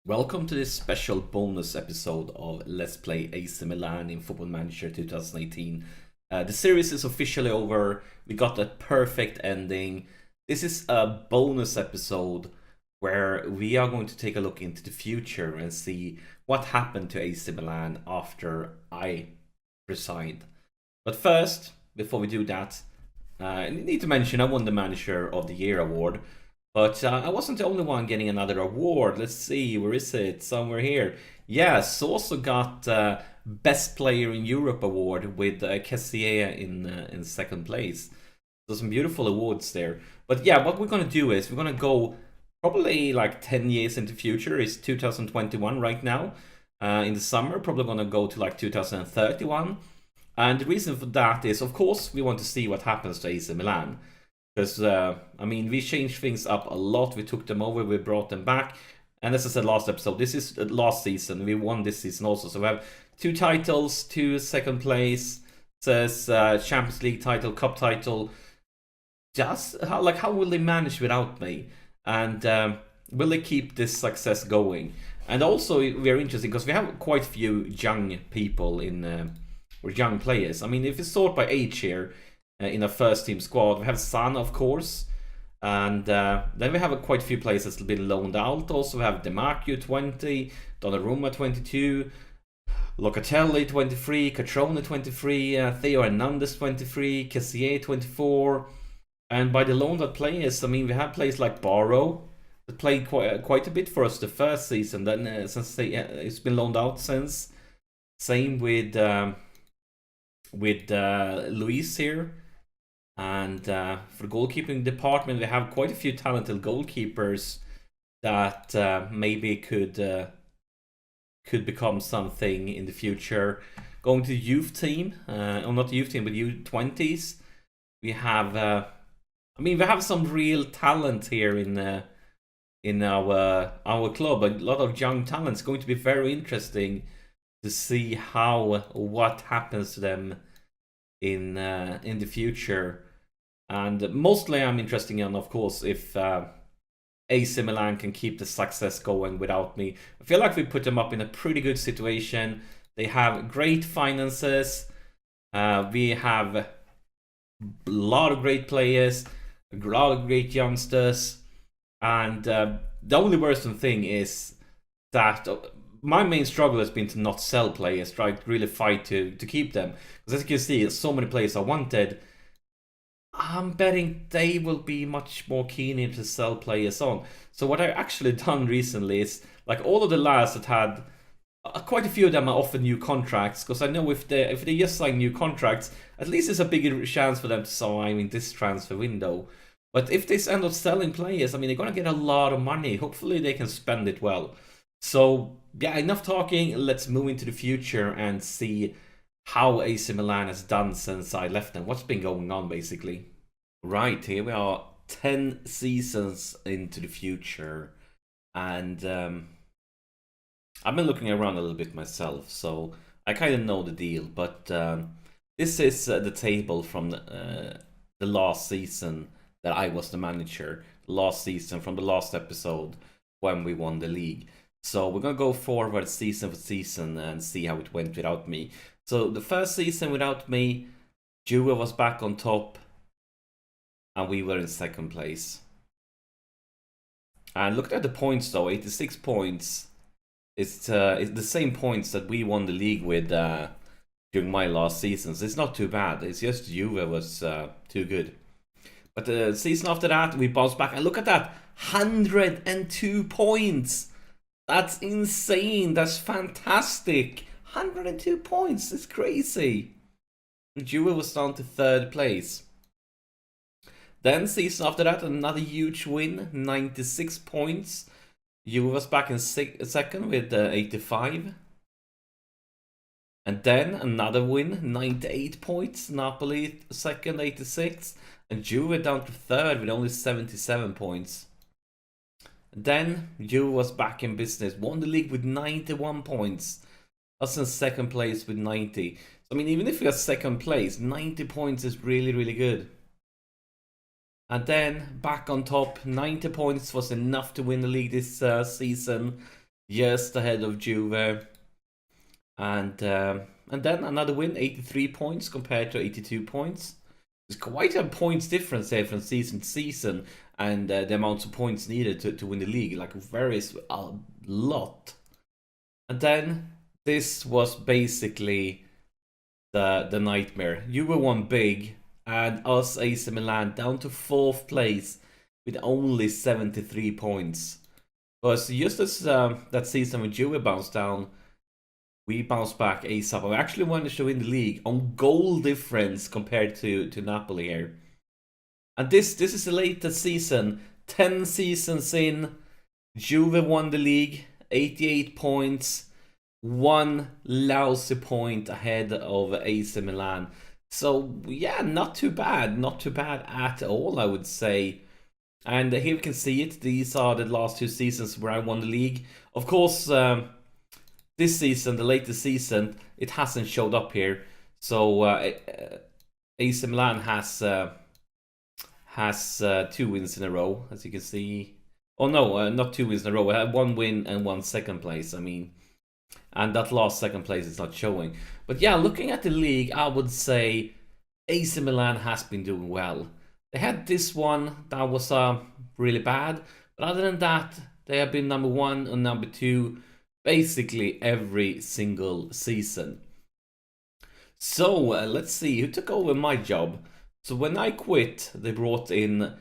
Welcome to this special bonus episode of Let's Play AC Milan in Football Manager 2018. The series is officially over. We got a perfect ending. This is a bonus episode where we are going to take a look into the future and see what happened to AC Milan after I resigned. But first, before we do that, I need to mention I won the Manager of the Year award. But I wasn't the only one getting another award. Let's see, where is it? Somewhere here. Yes, also got Best Player in Europe award with Kessier in second place. So some beautiful awards there. But yeah, what we're gonna do is we're gonna go probably like 10 years into the future. It's 2021 right now. In the summer, probably gonna go to like 2031. And the reason for that is, of course, we want to see what happens to AC Milan. Because, I mean, we changed things up a lot. We took them over, we brought them back. And as I said last episode, this is last season. We won this season also. So we have 2 titles, 2 second place. Says Champions League title, Cup title. Just, how will they manage without me? And will they keep this success going? And also, we're interested because we have quite a few young people in, or young players. I mean, if you sort by age here, in a first team squad, we have Sana, of course, and then we have quite a few players that's been loaned out. Also, we have Demarchio 20, Donnarumma 22, Locatelli 23, Catrone 23, Theo Hernandez 23, Kessier 24. And by the loaned out players, I mean we have players like Barrow that played quite a bit for us the first season. Then since it's been loaned out since. Same with Luis here. And for the goalkeeping department, we have quite a few talented goalkeepers that maybe could become something in the future. Going to the youth team, or not the youth team, but U20s. We have, I mean, we have some real talent here in our club. A lot of young talents. It's going to be very interesting to see what happens to them in the future. And mostly I'm interested in, of course, if AC Milan can keep the success going without me. I feel like we put them up in a pretty good situation. They have great finances. We have a lot of great players, a lot of great youngsters. And the only worrisome thing is that my main struggle has been to not sell players, try to really fight to keep them. Because as you can see, so many players are wanted. I'm betting they will be much more keen to sell players on. So what I've actually done recently is, like all of the lads that had, quite a few of them are offered new contracts, because I know if they just sign new contracts, at least there's a bigger chance for them to sign in this transfer window. But if they end up selling players, I mean, they're going to get a lot of money. Hopefully they can spend it well. So yeah, enough talking. Let's move into the future and see how AC Milan has done since I left them. What's been going on, basically. Right, here we are, 10 seasons into the future. And I've been looking around a little bit myself, so I kind of know the deal. But this is the table from the last season that I was the manager. Last season, from the last episode when we won the league. So we're going to go forward season for season and see how it went without me. So the first season without me, Juve was back on top and we were in second place. And look at the points though, 86 points. It's the same points that we won the league with during my last seasons. It's not too bad. It's just Juve was too good. But the season after that, we bounced back. And look at that, 102 points. That's insane. That's fantastic. 102 points. It's crazy. Juve was down to third place. Then season after that, another huge win, 96 points. Juve was back in second with 85. And then another win, 98 points. Napoli second, 86. And Juve down to third with only 77 points. Then Juve was back in business, won the league with 91 points. Us in second place with 90. So, I mean, even if we are second place, 90 points is really, really good. And then back on top, 90 points was enough to win the league this season. just ahead of Juve. And then another win, 83 points compared to 82 points. There's quite a points difference there from season to season, and the amount of points needed to win the league, like, varies a lot. And then this was basically the nightmare. You were won big, and us, AC Milan, down to 4th place with only 73 points. Because just as that season when Juve bounced down, we bounced back ASAP. We actually managed to win the league on goal difference compared to Napoli here. And this is the latest season. 10 seasons in, Juve won the league, 88 points, 1 lousy point ahead of AC Milan. So yeah, not too bad. Not too bad at all, I would say. And here we can see it. These are the last 2 seasons where I won the league. Of course, this season, the latest season, it hasn't showed up here. So AC Milan has 2 wins in a row, as you can see. Oh no, not 2 wins in a row. I have 1 win and 1 second place. I mean, and that last second place is not showing. But yeah, looking at the league, I would say AC Milan has been doing well. They had this one that was really bad, but other than that, they have been number 1 and number 2 basically every single season. So let's see who took over my job. So when I quit, they brought in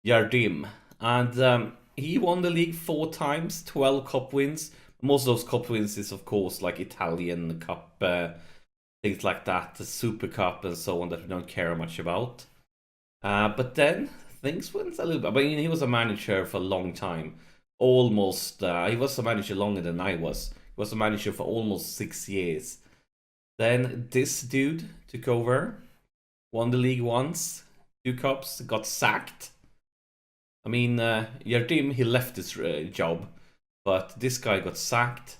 Yardim, and he won the league 4 times, 12 cup wins. Most of those cup wins is, of course, like Italian Cup, things like that, the Super Cup and so on that we don't care much about. But then things went a little bit. I mean, he was a manager for a long time. Almost, he was a manager longer than I was. He was a manager for almost 6 years. Then this dude took over, won the league once, 2 cups, got sacked. I mean, Yardim, he left his job, but this guy got sacked.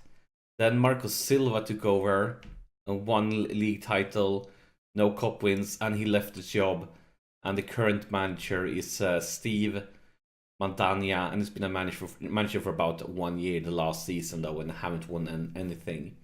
Then Marcos Silva took over and won league title, no cup wins, and he left his job. And the current manager is Steve Mandania, and he's been a manager for about 1 year, the last season though, and haven't won anything.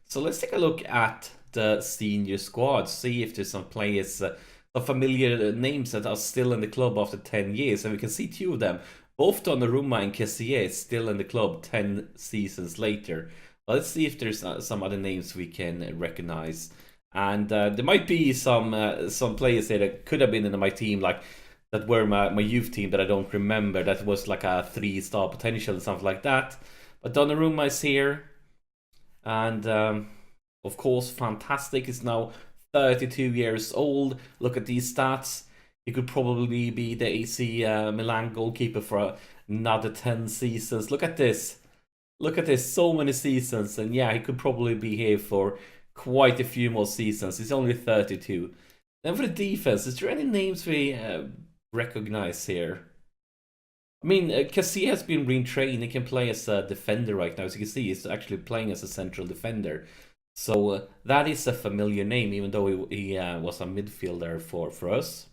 So let's take a look at the senior squad, see if there's some players, some familiar names that are still in the club after 10 years, and we can see 2 of them. Both Donnarumma and Kessié still in the club 10 seasons later. But let's see if there's some other names we can recognize. And there might be some players there that could have been in my team, like that were my youth team that I don't remember, that was like a 3-star potential and something like that. But Donnarumma is here, and of course, fantastic. He's now 32 years old. Look at these stats. He could probably be the AC Milan goalkeeper for another 10 seasons. Look at this. Look at this, so many seasons. And yeah, he could probably be here for quite a few more seasons. He's only 32. Then for the defense, is there any names we recognize here? I mean, Kessié has been retrained. He can play as a defender right now. As you can see, he's actually playing as a central defender. So that is a familiar name, even though he was a midfielder for us.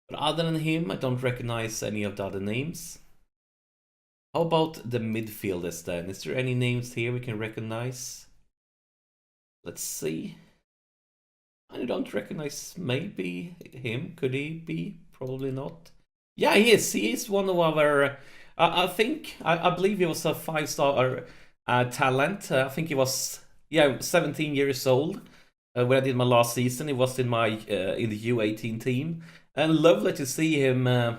But other than him, I don't recognize any of the other names. How about the midfielders then? Is there any names here we can recognize? Let's see. I don't recognize maybe him. Could he be? Probably not. Yeah, he is. He is one of our... I believe he was a 5-star talent. I think he was 17 years old when I did my last season. He was in my in the U18 team. And lovely to see him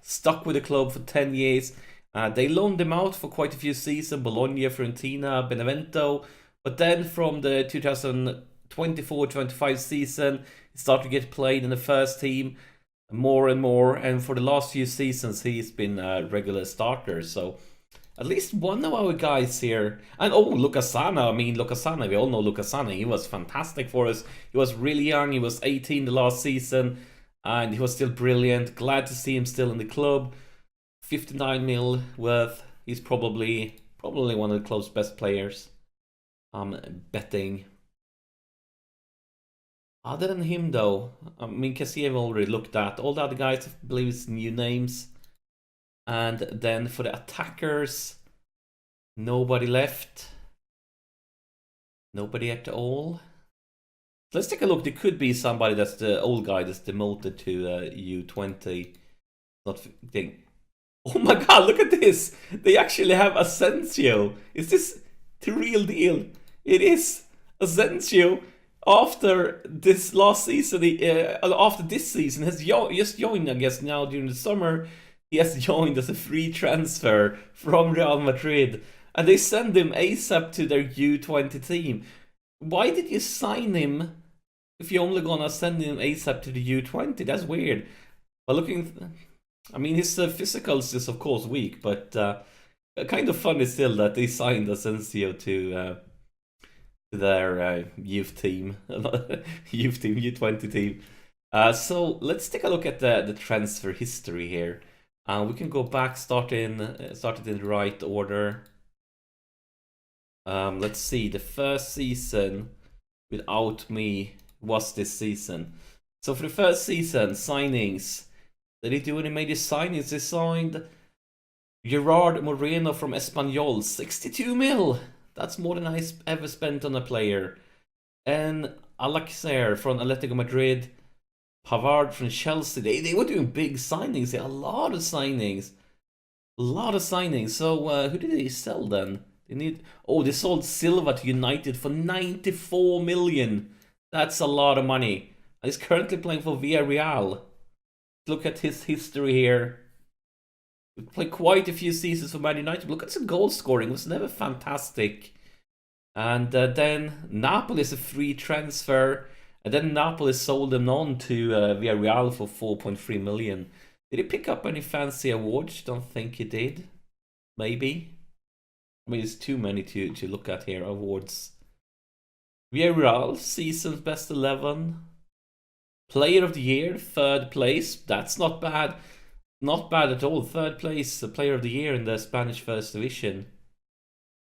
stuck with the club for 10 years. They loaned him out for quite a few seasons. Bologna, Fiorentina, Benevento. But then from the 2024-25 season, he started to get played in the first team more and more. And for the last few seasons, he's been a regular starter. So at least one of our guys here. And Lukasana. I mean, Lukasana, we all know Lukasana. He was fantastic for us. He was really young. He was 18 the last season. And he was still brilliant. Glad to see him still in the club. 59 mil worth. He's probably one of the club's best players. I'm betting. Other than him, though, I mean, Kessié already looked at. All the other guys, I believe, it's new names. And then for the attackers, Nobody left. Nobody at all. Let's take a look. There could be somebody that's the old guy that's demoted to U20. Not thing. Oh my god, look at this! They actually have Asensio. Is this the real deal? It is Asensio. After this last season, after this season, has just joined, I guess, now during the summer. He has joined as a free transfer from Real Madrid. And they send him ASAP to their U20 team. Why did you sign him if you're only gonna send him ASAP to the U20? That's weird. But looking... I mean, his physicals is of course weak, but kind of funny still that they signed Asensio to their youth team, U20 team. So let's take a look at the transfer history here. We can go back, start in the right order. Let's see. The first season without me was this season. So for the first season, signings. Did he do any major signings? They signed Gerard Moreno from Espanyol, 62 mil. That's more than I ever spent on a player. And Alexander from Atletico Madrid, Pavard from Chelsea. They were doing big signings. They had a lot of signings. So who did they sell then? They sold Silva to United for 94 million. That's a lot of money. He's currently playing for Villarreal. Look at his history here. He played quite a few seasons for Man United. Look at his goal scoring. It was never fantastic. And then Napoli is a free transfer. And then Napoli sold him on to Villarreal for 4.3 million. Did he pick up any fancy awards? Don't think he did. Maybe. I mean, it's too many to look at here. Awards. Villarreal, season's best 11. Player of the year, 3rd place. That's not bad. Not bad at all. 3rd place, player of the year in the Spanish First Division.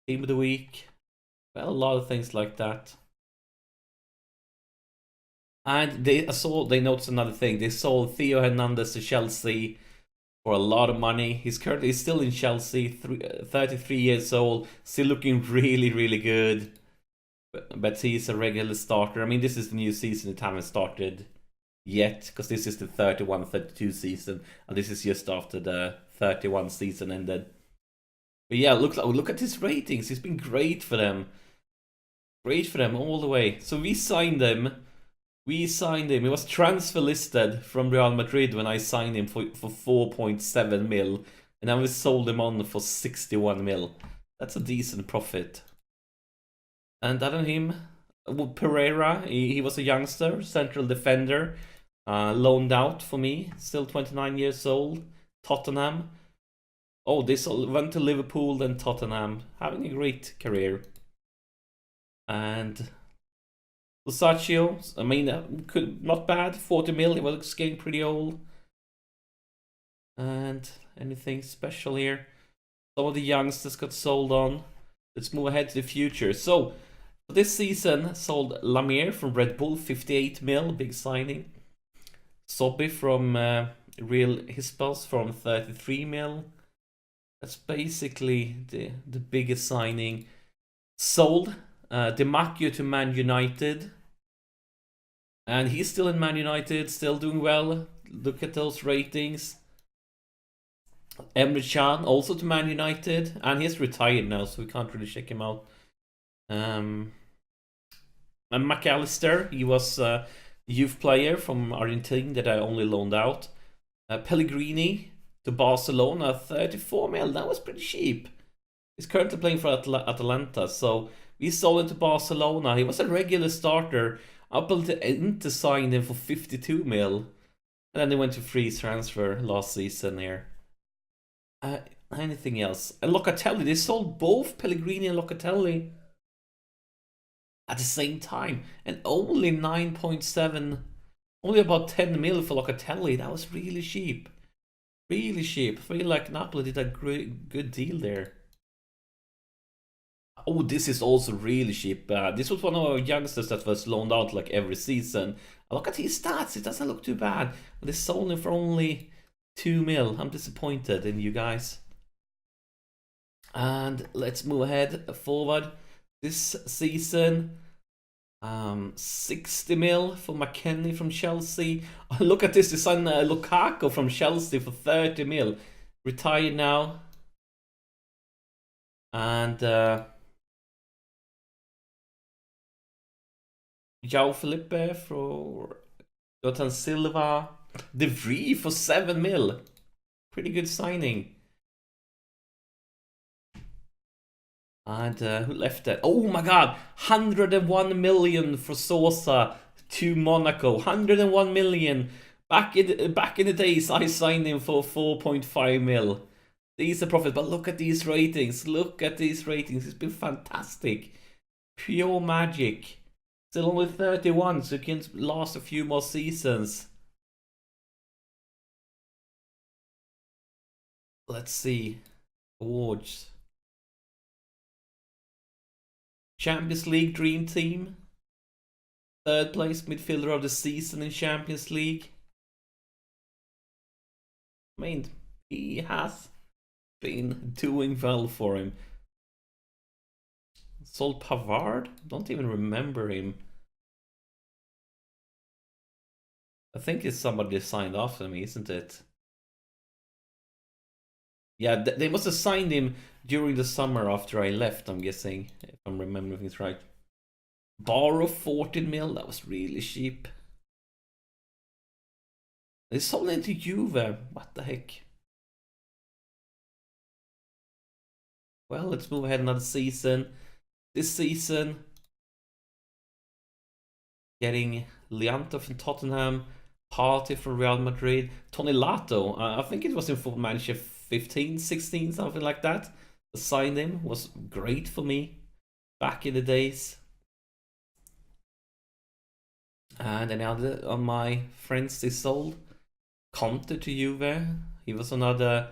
Team of the week. Well, a lot of things like that. And they noticed another thing. They sold Theo Hernandez to Chelsea for a lot of money. He's still in Chelsea, 33 years old, still looking really, really good. But he's a regular starter. I mean, this is the new season. It haven't started yet, because this is the 31-32 season, and this is just after the 31 season ended. But yeah, look at his ratings. He's been great for them. Great for them all the way. So we signed him. He was transfer listed from Real Madrid when I signed him for 4.7 mil, and then we sold him on for 61 mil. That's a decent profit. And other than him, Pereira, he was a youngster, central defender, loaned out for me, still 29 years old, Tottenham. Oh, they went to Liverpool, then Tottenham, having a great career. And Lucaccio, I mean, not bad, 40 mil, he was getting pretty old. And anything special here? Some of the youngsters got sold on. Let's move ahead to the future. So, this season, sold Lamir from Red Bull, 58 mil, big signing. Sobby from Real Hispos from 33 mil. That's basically the biggest signing. Sold Demacchio to Man United. And he's still in Man United, still doing well. Look at those ratings. Emre Can also to Man United. And he's retired now, so we can't really check him out. And McAllister, he was a youth player from Argentina that I only loaned out. Pellegrini to Barcelona, 34 mil. That was pretty cheap. He's currently playing for Atalanta, so we sold him to Barcelona. He was a regular starter up until Inter signed him for 52 mil. And then they went to free transfer last season here. Anything else? And Locatelli, they sold both Pellegrini and Locatelli at the same time, and only 9.7, only about 10 mil for Locatelli. That was really cheap. Really cheap. I feel like Napoli did a good deal there. Oh, this is also really cheap. This was one of our youngsters that was loaned out like every season. Look at his stats. It doesn't look too bad. They sold him for only 2 mil. I'm disappointed in you guys. And let's move ahead forward. This season, 60 mil for McKennie from Chelsea. Oh, look at this, they signed Lukaku from Chelsea for 30 mil. Retired now. And João Felipe for Jotan Silva. De Vries for 7 mil. Pretty good signing. And who left that? Oh my god, 101 million for Sosa to Monaco. 101 million. Back in the days, I signed him for 4.5 mil. These are profits, but look at these ratings. Look at these ratings. It's been fantastic. Pure magic. Still only 31, so it can last a few more seasons. Let's see. Awards. Champions League Dream Team. Third place midfielder of the season in Champions League. I mean, he has been doing well for him. Sold Pavard? Don't even remember him. I think it's somebody signed after me, isn't it? Yeah, they must have signed him during the summer after I left, I'm guessing, if I'm remembering things right. Borrow 14 mil, that was really cheap. They sold into Juve, what the heck? Well, let's move ahead another season. This season, getting Lianto from Tottenham, Partey from Real Madrid, Tony Lato, I think it was in Football Manager 15, 16, something like that. Signed him, was great for me back in the days. And another of my friends they sold Conte to Juve. He was another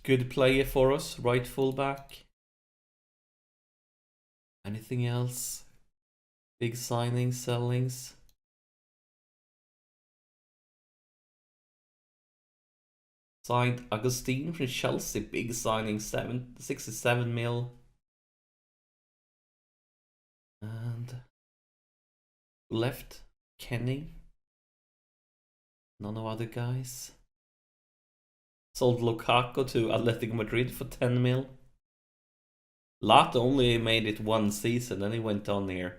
good player for us, right fullback. Anything else? Big signings, sellings. Signed Agustin from Chelsea, big signing, 67 mil. And left Kenny. None of other guys. Sold Lukaku to Atletico Madrid for 10 mil. Lat only made it one season, then he went on here.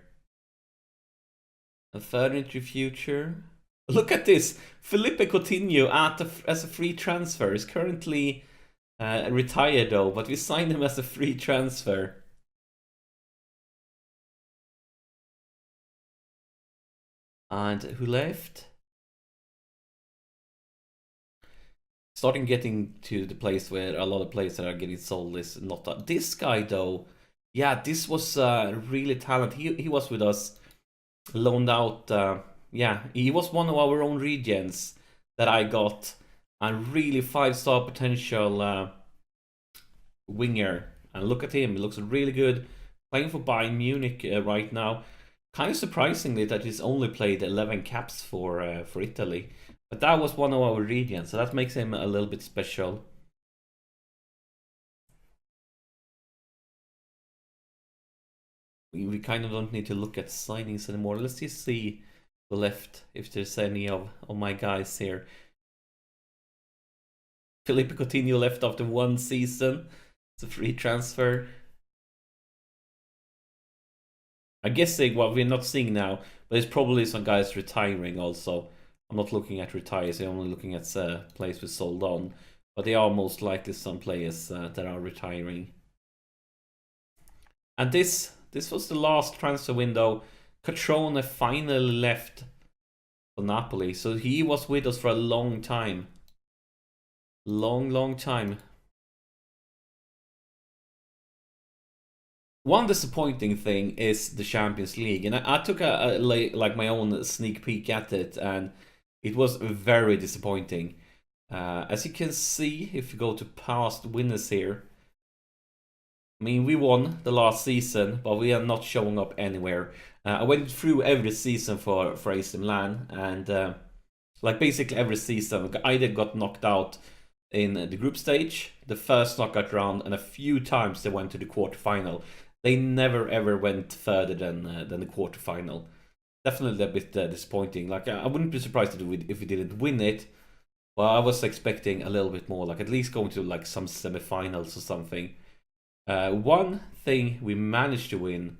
A third into future. Look at this. Felipe Coutinho as a free transfer. He's currently retired though, but we signed him as a free transfer. And who left? Starting getting to the place where a lot of players that are getting sold is not that. This guy though, yeah, this was really talented. He was with us, loaned out. Yeah, he was one of our own regions that I got, and really 5-star potential winger. And look at him, he looks really good. Playing for Bayern Munich right now. Kind of surprisingly that he's only played 11 caps for Italy. But that was one of our regions, so that makes him a little bit special. We kind of don't need to look at signings anymore. Let's just see the left if there's any of my guys here. Felipe Coutinho left after one season. It's a free transfer. I'm guessing what we're not seeing now, but there's probably some guys retiring also. I'm not looking at retires, I'm only looking at players we sold on. But they are most likely some players that are retiring. And this was the last transfer window. Catrone finally left for Napoli, so he was with us for a long time. Long time. One disappointing thing is the Champions League, and I took like my own sneak peek at it, and it was very disappointing. As you can see, if you go to past winners here, I mean, we won the last season, but we are not showing up anywhere. I went through every season for AC Milan, and like basically every season, I either got knocked out in the group stage, the first knockout round, and a few times they went to the quarterfinal. They never ever went further than the quarterfinal. Definitely a bit disappointing. Like, I wouldn't be surprised if we didn't win it, but I was expecting a little bit more, like at least going to like some semifinals or something. One thing we managed to win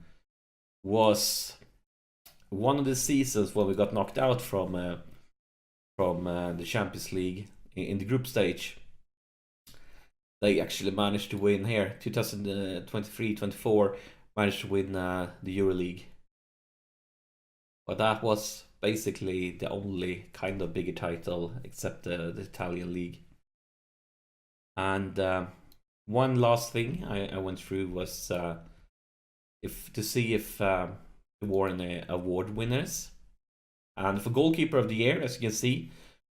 was one of the seasons when we got knocked out from the Champions League in the group stage. They actually managed to win here, 2023-24, managed to win the EuroLeague. But that was basically the only kind of bigger title except the Italian league. And one last thing I went through was to see if there were any award winners. And for goalkeeper of the year, as you can see,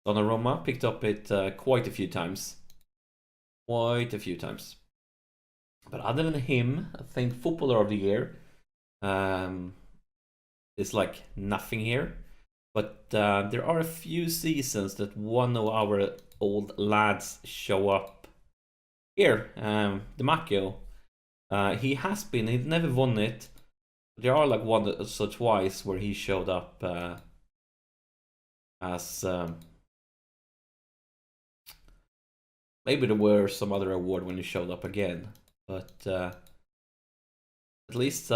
Donnarumma picked up it quite a few times. But other than him, I think footballer of the year is like nothing here. But there are a few seasons that one of our old lads show up here. The Macchio. He's never won it. There are like once or twice where he showed up as maybe there were some other award when he showed up again, but at least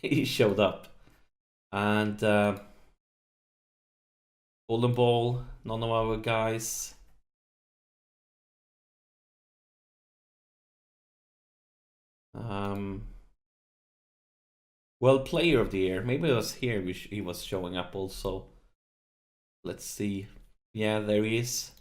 he showed up. And Golden Ball, none of our guys. Well, player of the year. Maybe it was here he was showing up also. Let's see. Yeah, there he is.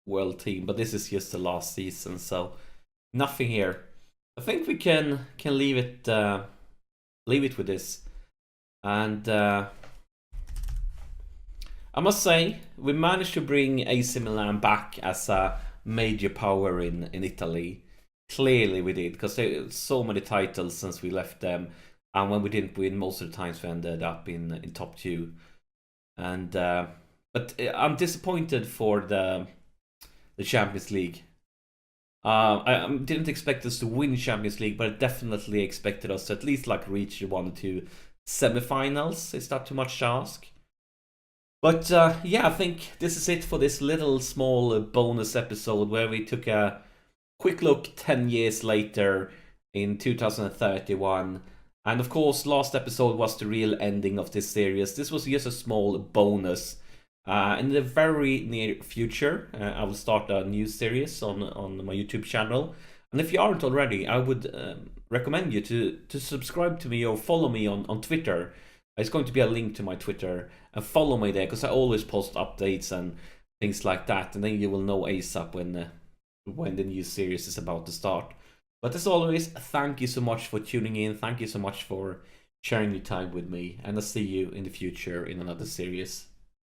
World team, but this is just the last season, so nothing here. I think we can leave it with this. And I must say, we managed to bring AC Milan back as a major power in Italy. Clearly we did, because there are so many titles since we left them, and when we didn't win, most of the times we ended up in top 2. And but I'm disappointed for the Champions League. I didn't expect us to win Champions League, but I definitely expected us to at least like reach 1 or 2 semifinals. Is that too much to ask? But yeah, I think this is it for this little small bonus episode where we took a quick look 10 years later in 2031. And of course, last episode was the real ending of this series. This was just a small bonus. In the very near future, I will start a new series on my YouTube channel. And if you aren't already, I would recommend you to subscribe to me or follow me on Twitter. It's going to be a link to my Twitter, and follow me there because I always post updates and things like that, and then you will know ASAP when the new series is about to start. But as always, thank you so much for tuning in. Thank you so much for sharing your time with me, and I'll see you in the future in another series.